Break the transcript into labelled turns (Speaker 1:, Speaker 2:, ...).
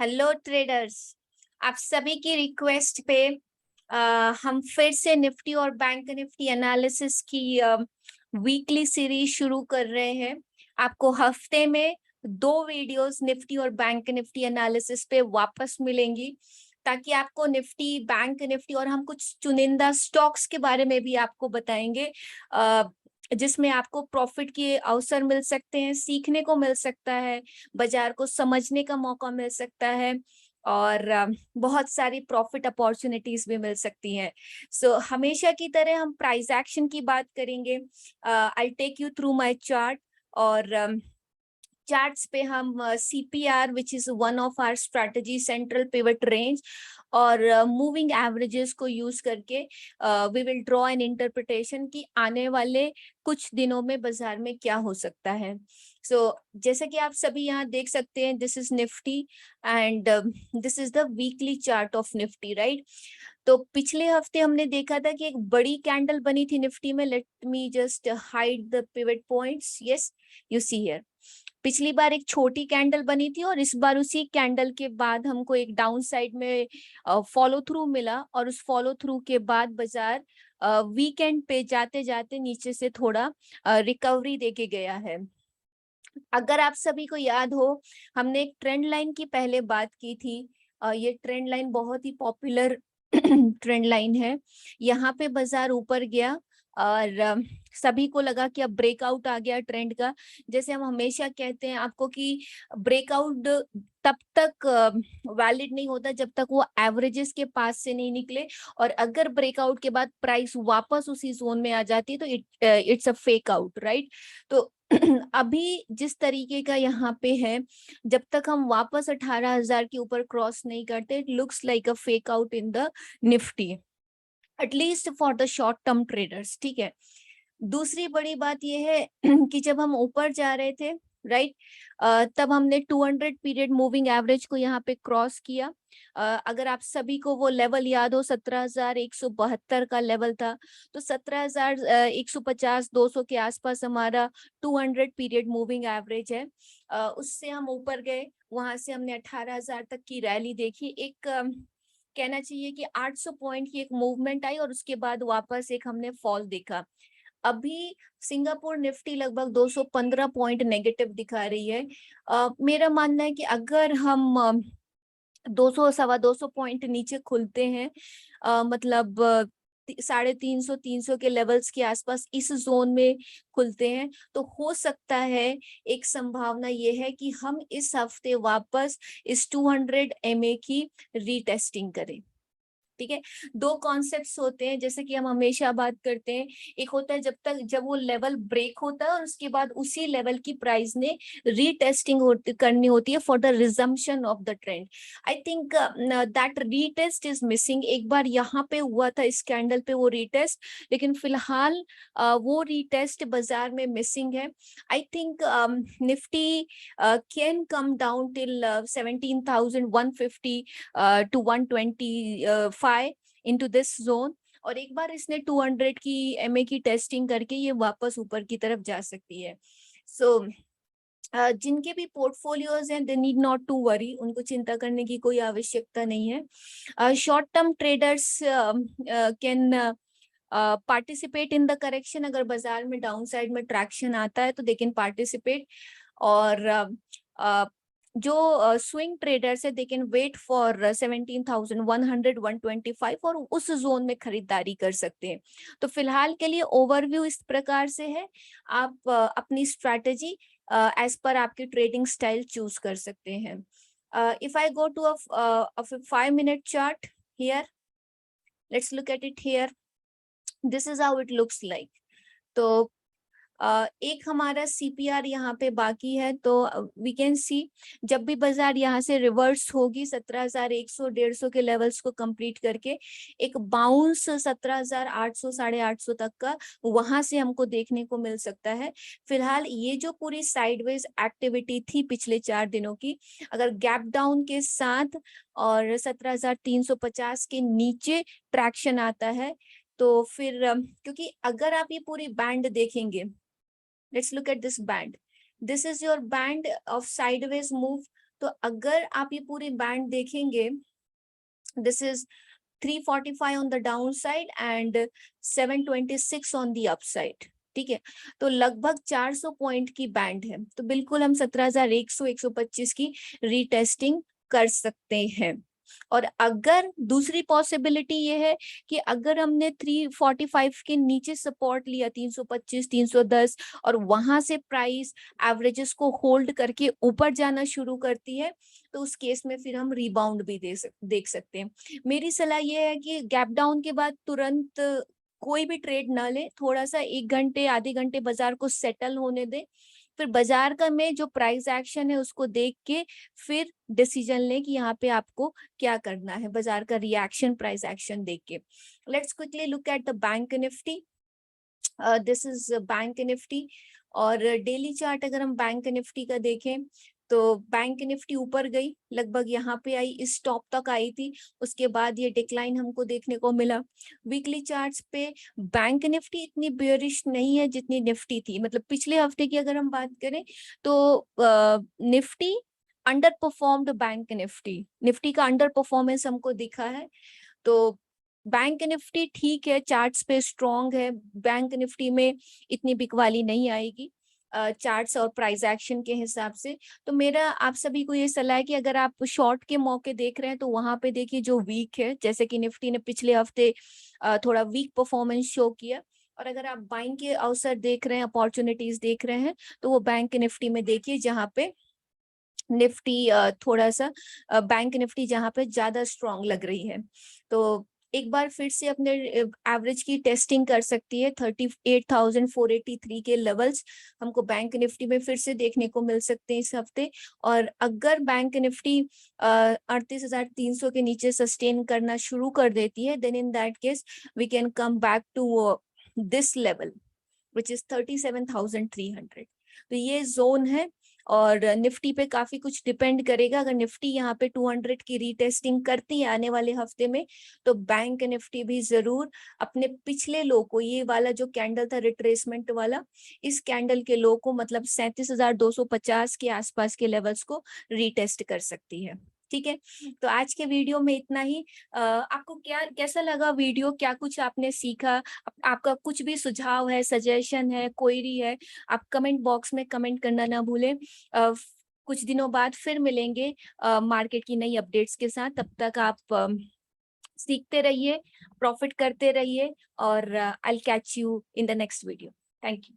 Speaker 1: Hello traders. आप सभी की रिक्वेस्ट पे हम फिर से निफ्टी और बैंक निफ्टी एनालिसिस की वीकली सीरीज शुरू कर रहे हैं। आपको हफ्ते में 2 वीडियोस निफ्टी और बैंक निफ्टी एनालिसिस पे वापस मिलेंगी, ताकि आपको निफ्टी, बैंक निफ्टी और हम कुछ चुनिंदा स्टॉक्स के बारे में भी आपको बताएंगे, जिसमें आपको प्रॉफिट के अवसर मिल सकते हैं, सीखने को मिल सकता है, बाजार को समझने का मौका मिल सकता है और बहुत सारी प्रॉफिट अपॉर्चुनिटीज भी मिल सकती हैं। सो हमेशा की तरह हम प्राइस एक्शन की बात करेंगे। I take you through my chart और चार्ट्स पे हम CPR which is one of our strategy, central pivot range और मूविंग एवरेजेस को यूज करके we will draw an interpretation कि आने वाले कुछ दिनों में बाजार में क्या हो सकता है। जैसे कि आप सभी यहाँ देख सकते हैं, this is Nifty and this is the weekly chart of Nifty, right. तो पिछले हफ्ते हमने देखा था कि एक बड़ी कैंडल बनी थी निफ्टी में। Let me just hide the pivot points. Yes, you see here, पिछली बार एक छोटी कैंडल बनी थी और इस बार उसी कैंडल के बाद हमको एक डाउन साइड में फॉलो थ्रू मिला और उस फॉलो थ्रू के बाद बाजार वीकेंड पे जाते जाते नीचे से थोड़ा रिकवरी देके गया है। अगर आप सभी को याद हो, हमने एक ट्रेंड लाइन की पहले बात की थी। ये ट्रेंड लाइन बहुत ही पॉपुलर ट्रेंड लाइन है। यहाँ पे बाजार ऊपर गया और सभी को लगा कि अब ब्रेकआउट आ गया ट्रेंड का। जैसे हम हमेशा कहते हैं आपको कि ब्रेकआउट तब तक वैलिड नहीं होता जब तक वो एवरेजेस के पास से नहीं निकले, और अगर ब्रेकआउट के बाद प्राइस वापस उसी जोन में आ जाती है तो it's a fake out, right. तो अभी जिस तरीके का यहाँ पे है, जब तक हम वापस 18,000 के ऊपर क्रॉस नहीं करते, it looks like a fake out in the Nifty, at least for the short term traders, ठीक है। दूसरी बड़ी बात यह है कि जब हम ऊपर जा रहे थे, राइट, तब हमने 200 पीरियड मूविंग एवरेज को यहाँ पे क्रॉस किया। अगर आप सभी को वो लेवल याद हो, 17,172 का लेवल था, तो 17,150 200 के आसपास हमारा 200 पीरियड मूविंग एवरेज है। उससे हम ऊपर गए, वहां से हमने 18,000 तक की रैली देखी। एक कहना चाहिए कि 800 पॉइंट की एक मूवमेंट आई और उसके बाद वापस एक हमने फॉल देखा। अभी सिंगापुर निफ्टी लगभग 215 पॉइंट नेगेटिव दिखा रही है। मेरा मानना है कि अगर हम 200 सवा 200 पॉइंट नीचे खुलते हैं, मतलब 350 के लेवल्स के आसपास इस जोन में खुलते हैं, तो हो सकता है, एक संभावना ये है कि हम इस हफ्ते वापस इस 200 MA की रीटेस्टिंग करें। ठीक है, दो कॉन्सेप्ट्स होते हैं जैसे कि हम हमेशा बात करते हैं। एक होता है जब वो लेवल ब्रेक होता है और उसके बाद उसी लेवल की प्राइस ने रीटेस्टिंग करनी होती है for the resumption of the trend. I think that retest is missing. एक बार यहाँ पे हुआ था इस कैंडल पे वो रीटेस्ट, लेकिन फिलहाल वो रीटेस्ट बाजार में मिसिंग है। I think Nifty can come down till 17,150 to 125 into this zone, और एक बार इसने 200 की MA की टेस्टिंग करके ये वापस ऊपर की तरफ जा सकती है। सो जिनके भी पोर्टफोलियोज हैं, they need not to worry, उनको चिंता करने की कोई आवश्यकता नहीं है। Short term traders can participate in the correction. अगर बाजार में डाउन साइड में ट्रैक्शन आता है तो दे कैन पार्टिसिपेट, और जो स्विंग ट्रेडर्स है दे कैन वेट फॉर 17,100 125 और उस जोन में खरीदारी कर सकते हैं। तो फिलहाल के लिए ओवरव्यू इस प्रकार से है। आप अपनी स्ट्रैटेजी एज पर आपकी ट्रेडिंग स्टाइल चूज कर सकते हैं। If I go to a 5-minute chart here, let's look at it here, this is how it looks like. तो एक हमारा CPR यहाँ पे बाकी है, तो वी कैन सी जब भी बाजार यहाँ से रिवर्स होगी 17,100 150 के लेवल्स को कंप्लीट करके एक बाउंस 17,800 850 तक का वहां से हमको देखने को मिल सकता है। फिलहाल ये जो पूरी साइडवेज एक्टिविटी थी पिछले 4 दिनों की, अगर गैप डाउन के साथ और 17,350 के नीचे ट्रैक्शन आता है तो फिर क्योंकि अगर आप ये पूरी बैंड देखेंगे, let's look at this band. This is your band of sideways move तो अगर आप ये पूरी बैंड देखेंगे, this is 345 on the down side and 726 on the up side. ठीक है, तो लगभग 400 पॉइंट की बैंड है, तो बिल्कुल हम 17,100 125 की रीटेस्टिंग कर सकते हैं। और अगर दूसरी पॉसिबिलिटी ये है कि अगर हमने 345 के नीचे सपोर्ट लिया 325 310 और वहां से प्राइस एवरेजेस को होल्ड करके ऊपर जाना शुरू करती है, तो उस केस में फिर हम रिबाउंड भी देख सकते हैं। मेरी सलाह ये है कि गैप डाउन के बाद तुरंत कोई भी ट्रेड ना ले, थोड़ा सा 1 घंटे आधे घंटे बाजार को सेटल होने दे, फिर बाजार का में जो प्राइस एक्शन है उसको देख के फिर डिसीजन लें कि यहाँ पे आपको क्या करना है, बाजार का रिएक्शन प्राइस एक्शन देख के। Let's quickly look at the bank Nifty. This is bank Nifty, और डेली चार्ट अगर हम बैंक निफ्टी का देखें तो बैंक निफ्टी ऊपर गई, लगभग यहाँ पे आई, इस टॉप तक आई थी, उसके बाद ये डिक्लाइन हमको देखने को मिला। वीकली चार्ट्स पे बैंक निफ्टी इतनी बेयरिश नहीं है जितनी निफ्टी थी, मतलब पिछले हफ्ते की अगर हम बात करें तो Nifty under performed bank Nifty, Nifty का अंडर परफॉर्मेंस हमको दिखा है। तो बैंक निफ्टी ठीक है, चार्ट्स पे स्ट्रॉन्ग है, बैंक निफ्टी में इतनी बिकवाली नहीं आएगी चार्ट्स और प्राइस एक्शन के हिसाब से। तो मेरा आप सभी को ये सलाह है कि अगर आप शॉर्ट के मौके देख रहे हैं तो वहां पे देखिए जो वीक है, जैसे कि निफ्टी ने पिछले हफ्ते थोड़ा वीक परफॉर्मेंस शो किया, और अगर आप बाइंग के अवसर देख रहे हैं, अपॉर्चुनिटीज देख रहे हैं, तो वो बैंक निफ्टी में देखिए जहाँ पे निफ्टी थोड़ा सा बैंक निफ्टी जहाँ पे ज्यादा स्ट्रांग लग रही है। तो एक बार फिर से अपने एवरेज की टेस्टिंग कर सकती है, 38,483 के लेवल्स हमको बैंक निफ्टी में फिर से देखने को मिल सकते हैं इस हफ्ते। और अगर बैंक निफ्टी 38,300 के नीचे सस्टेन करना शुरू कर देती है, then in that case we can come back to this level which is 37,300। तो ये जोन है, और निफ्टी पे काफी कुछ डिपेंड करेगा। अगर निफ्टी यहाँ पे 200 की रीटेस्टिंग करती है आने वाले हफ्ते में, तो बैंक निफ्टी भी जरूर अपने पिछले लो को, ये वाला जो कैंडल था रिट्रेसमेंट वाला, इस कैंडल के लो को मतलब 37,250 के आसपास के लेवल्स को रीटेस्ट कर सकती है। ठीक है, तो आज के वीडियो में इतना ही। आपको क्या कैसा लगा वीडियो, क्या कुछ आपने सीखा? आपका कुछ भी सुझाव है, सजेशन है, क्वेरी है, आप कमेंट बॉक्स में कमेंट करना ना भूलें। कुछ दिनों बाद फिर मिलेंगे मार्केट की नई अपडेट्स के साथ। तब तक आप सीखते रहिए, प्रॉफिट करते रहिए, और I will catch you in the next video. Thank you.